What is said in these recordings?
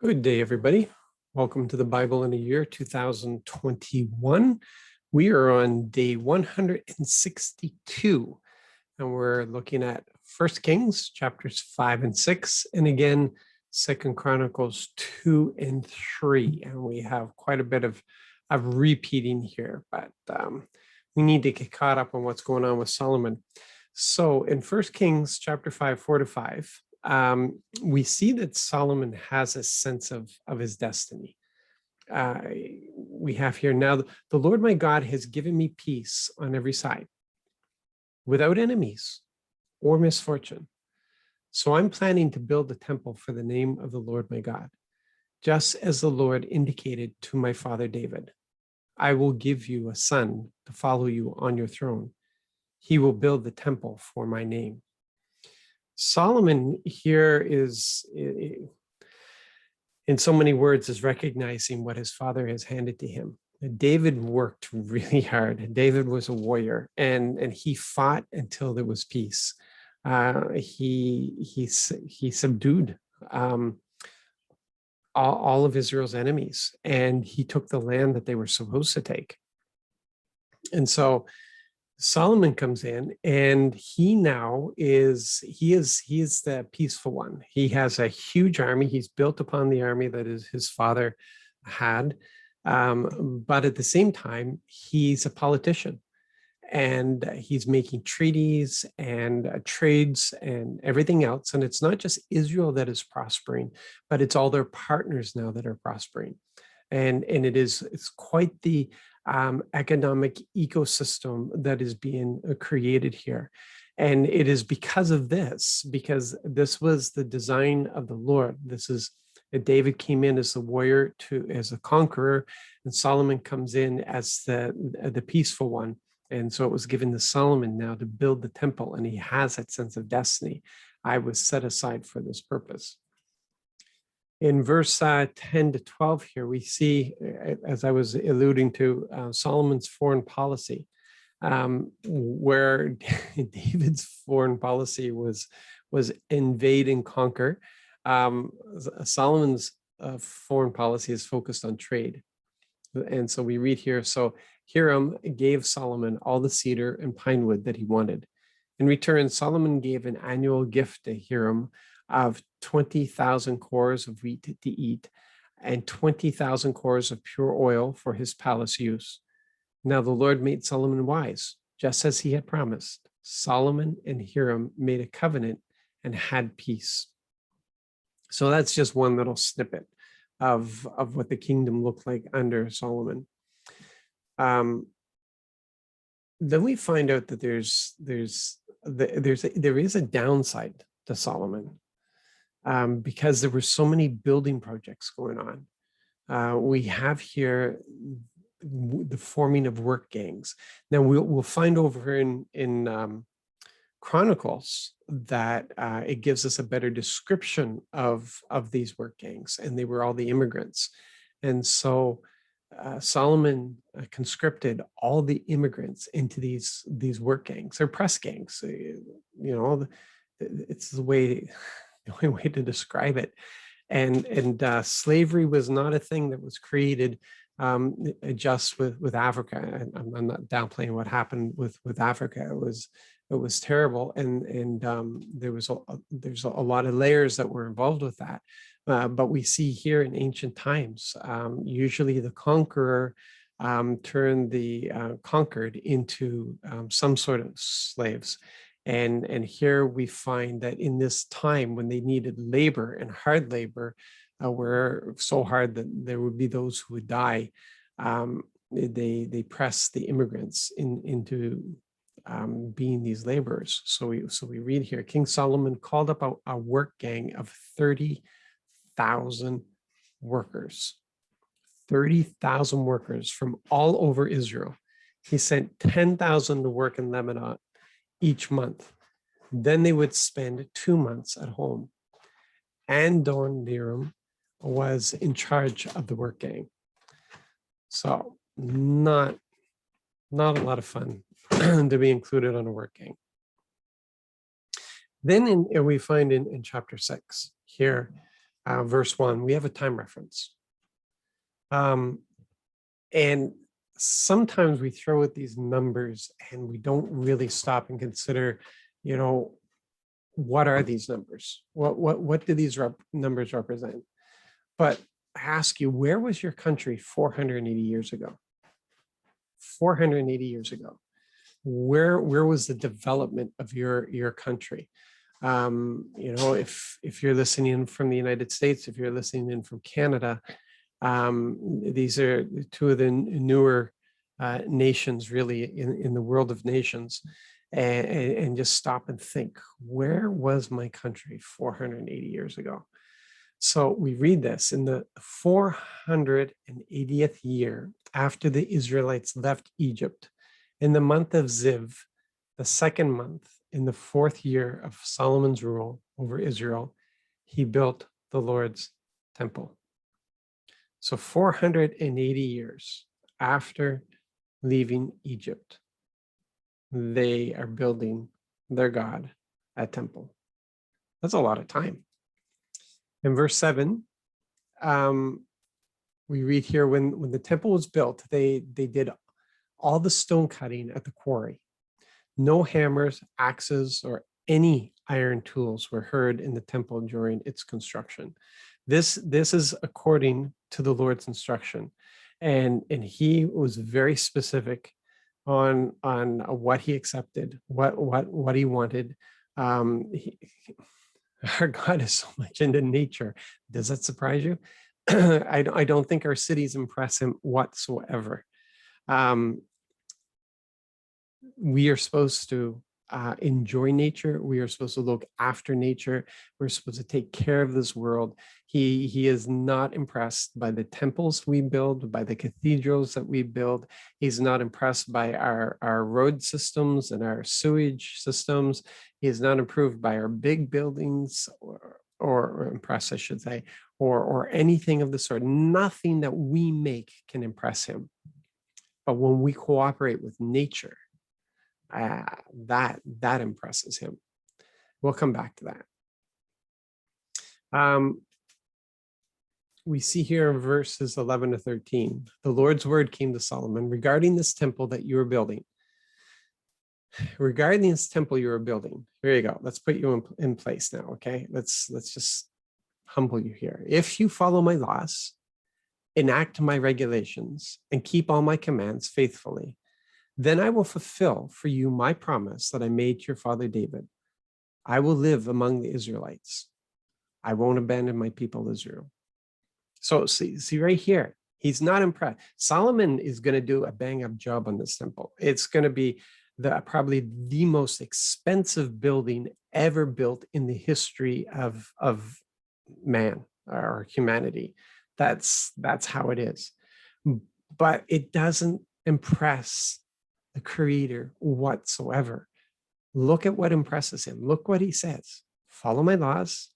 Good day, everybody. Welcome to the Bible in a Year 2021. We are on day 162, and we're looking at 1 Kings chapters 5 and 6, and again, 2 Chronicles 2 and 3. And we have quite a bit of repeating here, but we need to get caught up on what's going on with Solomon. So in 1 Kings chapter 5, 4 to 5, we see that Solomon has a sense of his destiny. We have here, now the Lord my God has given me peace on every side, without enemies or misfortune. So I'm planning to build a temple for the name of the Lord my God, just as the Lord indicated to my father David. I will give you a son to follow you on your throne. He will build the temple for my name. Solomon here is, in so many words, is recognizing what his father has handed to him. David worked really hard. David was a warrior, and he fought until there was peace. He subdued all of Israel's enemies, and he took the land that they were supposed to take. And so Solomon comes in, and he is the peaceful one. He has a huge army. He's built upon the army that his father had, but at the same time, he's a politician, and he's making treaties and trades and everything else. And it's not just Israel that is prospering, but it's all their partners now that are prospering, and it's quite the economic ecosystem that is being created here. And it is because this was the design of the Lord. David came in as the warrior, as a conqueror, and Solomon comes in as the peaceful one. And so it was given to Solomon now to build the temple, and he has that sense of destiny. I was set aside for this purpose. In verse 10 to 12 here, we see, as I was alluding to, Solomon's foreign policy, where David's foreign policy was invade and conquer. Solomon's foreign policy is focused on trade. And so we read here, so Hiram gave Solomon all the cedar and pine wood that he wanted. In return, Solomon gave an annual gift to Hiram of 20,000 cores of wheat to eat and 20,000 cores of pure oil for his palace use. Now the Lord made Solomon wise, just as he had promised. Solomon and Hiram made a covenant and had peace. So that's just one little snippet of what the kingdom looked like under Solomon. Then we find out that there is a downside to Solomon. Because there were so many building projects going on. We have here the forming of work gangs. Now we'll find over in Chronicles that it gives us a better description of these work gangs, and they were all the immigrants. And so Solomon conscripted all the immigrants into these work gangs. They're press gangs. It's the only way to describe it. And slavery was not a thing that was created just with Africa. I'm not downplaying what happened with Africa. It was terrible, and there's a lot of layers that were involved with that. But we see here in ancient times, usually the conqueror turned the conquered into some sort of slaves. And here we find that in this time when they needed labor, and hard labor, were so hard that there would be those who would die, they pressed the immigrants into being these laborers. So we read here, King Solomon called up a work gang of 30,000 workers. 30,000 workers from all over Israel. He sent 10,000 to work in Lebanon each month. Then they would spend 2 months at home. Adoniram was in charge of the work gang. So not a lot of fun to be included on a work gang. Then we find in chapter 6 here, verse 1, we have a time reference. And sometimes we throw at these numbers and we don't really stop and consider, what are these numbers? What do these numbers represent? But I ask you, where was your country 480 years ago? 480 years ago. Where was the development of your country? If you're listening in from the United States, if you're listening in from Canada, these are two of the newer nations, really, in the world of nations, and just stop and think, where was my country 480 years ago? So we read this in the 480th year after the Israelites left Egypt, in the month of Ziv, the second month, in the fourth year of Solomon's rule over Israel, he built the Lord's temple. So 480 years after leaving Egypt, they are building their God a temple. That's a lot of time. In verse 7, we read here, when the temple was built, they did all the stone cutting at the quarry. No hammers, axes, or any iron tools were heard in the temple during its construction. This is according to the Lord's instruction. And he was very specific on what he accepted, what he wanted. Our God is so much into nature. Does that surprise you? I don't think our cities impress him whatsoever. We are supposed to enjoy nature. We are supposed to look after nature. We're supposed to take care of this world. He is not impressed by the temples we build, by the cathedrals that we build. He's not impressed by our road systems and our sewage systems. He is not improved by our big buildings, or impressed, I should say, or anything of the sort. Nothing that we make can impress him. But when we cooperate with nature, that impresses him. We'll come back to that. We see here in verses 11 to 13, the Lord's word came to Solomon regarding this temple that you are building. Regarding this temple you are building, here you go. Let's put you in place now, okay? Let's just humble you here. If you follow my laws, enact my regulations, and keep all my commands faithfully, then I will fulfill for you my promise that I made to your father David. I will live among the Israelites. I won't abandon my people Israel. So see right here, he's not impressed. Solomon is going to do a bang-up job on this temple. It's going to be probably the most expensive building ever built in the history of man or humanity. That's how it is. But it doesn't impress the Creator whatsoever. Look at what impresses him. Look what he says. Follow my laws,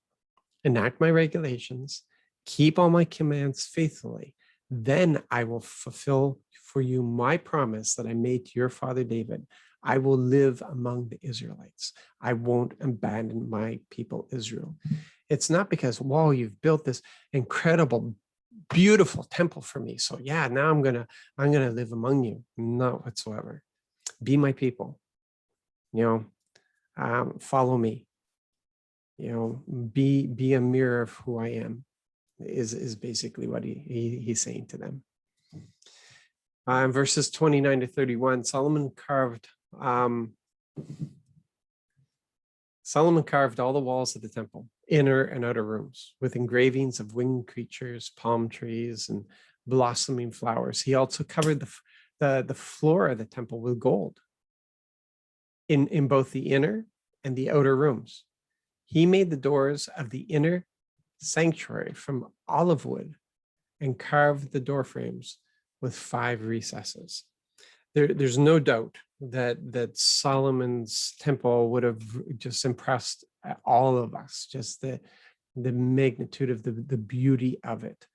enact my regulations, keep all my commands faithfully. Then I will fulfill for you my promise that I made to your father David. I will live among the Israelites. I won't abandon my people Israel. It's not because, whoa, you've built this incredible, beautiful temple for me. So yeah, now I'm gonna live among you. Not whatsoever. Be my people. Follow me. Be a mirror of who I am. Is basically what he's saying to them. Verses 29 to 31, Solomon carved all the walls of the temple, inner and outer rooms, with engravings of winged creatures, palm trees, and blossoming flowers. He also covered the floor of the temple with gold in both the inner and the outer rooms. He made the doors of the inner sanctuary from olive wood and carved the door frames with 5 recesses. There's no doubt that Solomon's temple would have just impressed all of us, just the magnitude of the beauty of it.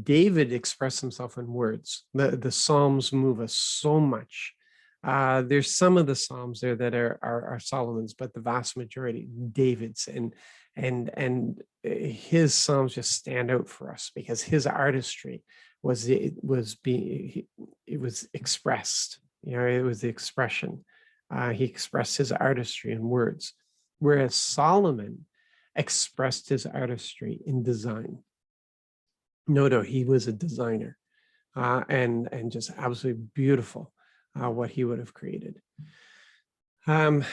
David expressed himself in words. The Psalms move us so much There's some of the Psalms there that are Solomon's, but the vast majority David's, and his Psalms just stand out for us because his artistry was expressed. It was the expression. He expressed his artistry in words, whereas Solomon expressed his artistry in design. No, he was a designer, and just absolutely beautiful. What he would have created. And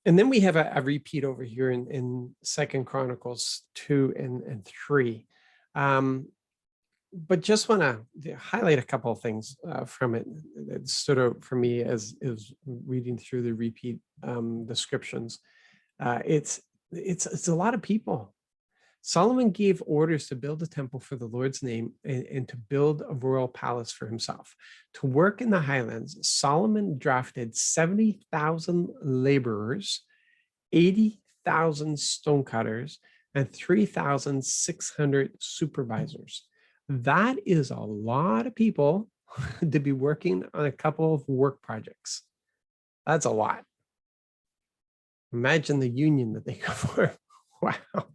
then we have a repeat over here in 2 Chronicles 2 and 3. But just want to highlight a couple of things from it that stood out for me as reading through the repeat descriptions. It's a lot of people. Solomon gave orders to build a temple for the Lord's name and to build a royal palace for himself. To work in the highlands, Solomon drafted 70,000 laborers, 80,000 stonecutters, and 3,600 supervisors. That is a lot of people to be working on a couple of work projects. That's a lot. Imagine the union that they could form. Wow,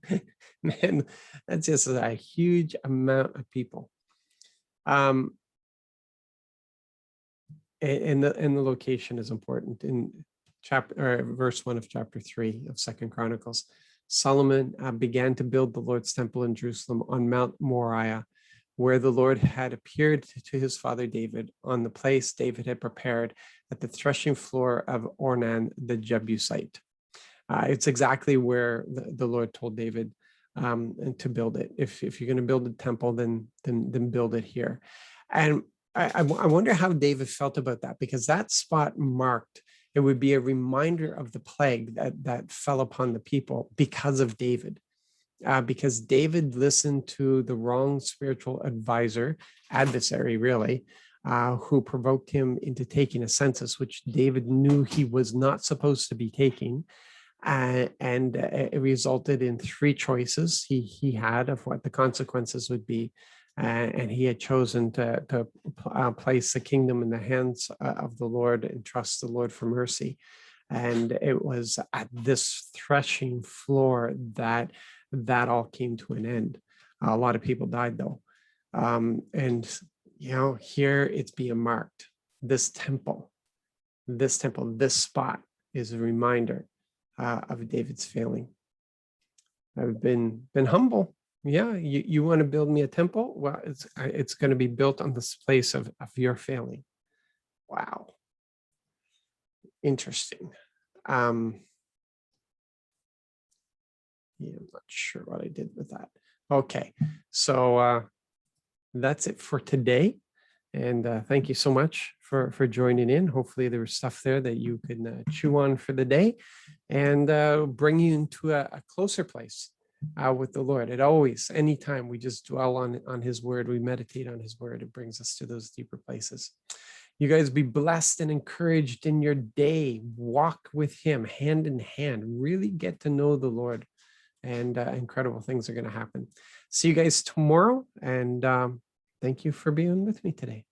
man, that's just a huge amount of people. And the location is important. In verse 1 of chapter 3 of 2 Chronicles, Solomon began to build the Lord's temple in Jerusalem on Mount Moriah, where the Lord had appeared to his father David on the place David had prepared at the threshing floor of Ornan the Jebusite. It's exactly where the Lord told David to build it. If you're going to build a temple, then build it here. And I wonder how David felt about that, because that spot marked, it would be a reminder of the plague that fell upon the people because of David. Because David listened to the wrong spiritual adversary, really, who provoked him into taking a census, which David knew he was not supposed to be taking. And it resulted in 3 choices he had of what the consequences would be. And he had chosen to place the kingdom in the hands of the Lord and trust the Lord for mercy. And it was at this threshing floor that all came to an end. A lot of people died, though. And, here it's being marked. This temple, this spot is a reminder of David's failing. I've been humble. Yeah, you want to build me a temple? Well, it's going to be built on this place of your failing. Wow. Interesting. Yeah, I'm not sure what I did with that. Okay, so that's it for today. And thank you so much for joining in. Hopefully there was stuff there that you can chew on for the day and bring you into a closer place with the Lord. It always, anytime we just dwell on his word, we meditate on his word, it brings us to those deeper places. You guys be blessed and encouraged in your day. Walk with him hand in hand. Really get to know the Lord, and incredible things are going to happen. See you guys tomorrow, and thank you for being with me today.